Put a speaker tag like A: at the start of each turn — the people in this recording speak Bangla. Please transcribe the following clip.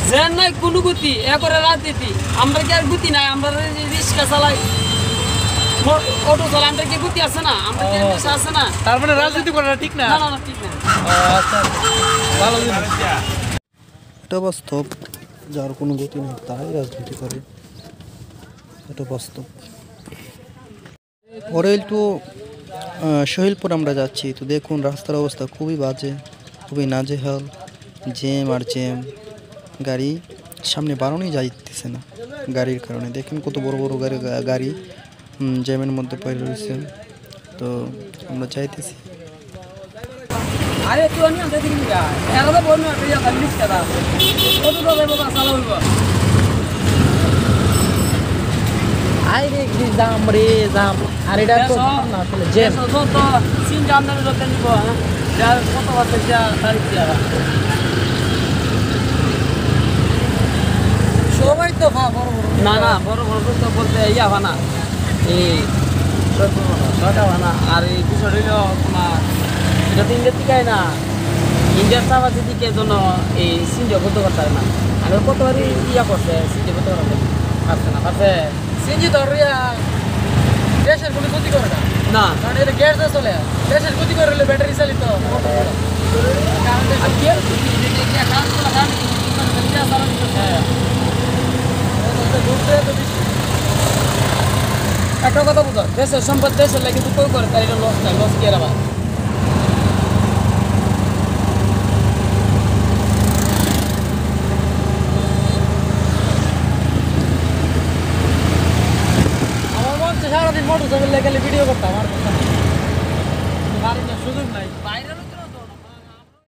A: যেন নাই কোনো গতি এ করে রাজনীতি আমরা কি আর গতি নাই আমরা রিক্সা চালাই অটো চালাই আমরা কি গতি আছে না আমরা কি রিক্সা আছে না
B: তার মানে রাজনীতি করাটা ঠিক না
A: না না ঠিক না
B: আচ্ছা ভালো
C: এটা বাস্তব যার কোনো গতি নেই তারাই রাজনীতি করে এটা বাস্তব ওরেল টু শহীদপুর আমরা যাচ্ছি তো দেখুন রাস্তার অবস্থা খুবই বাজে খুবই নাজেহাল জ্যাম আর জ্যাম গাড়ি সামনে বাড়ানোই যাইতেছে না গাড়ির কারণে দেখেন কত বড় বড় গাড়ি জ্যামের মধ্যে পড়ে রয়েছে তো আমরা চাইতেছি
A: আরে তুই আমি আনতে দিবি না এগুলো বল না তুই আর লিস্ট করা কত টাকা দেবো সালা হইব
B: আই রে কি জাম রে জাম আর এটা তো না আসলে জ্যাম
A: তো সিন জাম না লোকে নিব হ্যাঁ যা কত আছে যা তারিখ দিয়া
B: সবাই তো বড় বড়
A: না না বড় বড় তো বলতে ইয়া ভানা এই ছটা ভানা আর এই কিছু হইল তোমার এটা তো ইন্ডিয়ার দিকে না ইন্ডিয়ার চাবাসি দিকে জন্য এই সিনজা করতে পারতে না আর কতবারই ইয়া করছে সিনজা করতে পারতে পারছে না পারছে
B: সিনজি তো দেশের কোনো ক্ষতি করে না
A: না
B: কারণ এটা গ্যাস দিয়ে চলে দেশের ক্ষতি করে হলে ব্যাটারি চালিত
A: আর কি একটা কথা বুঝো দেশের সম্পদ দেশের লাগে তুই কই করে তার এটা লস নাই লস কি আর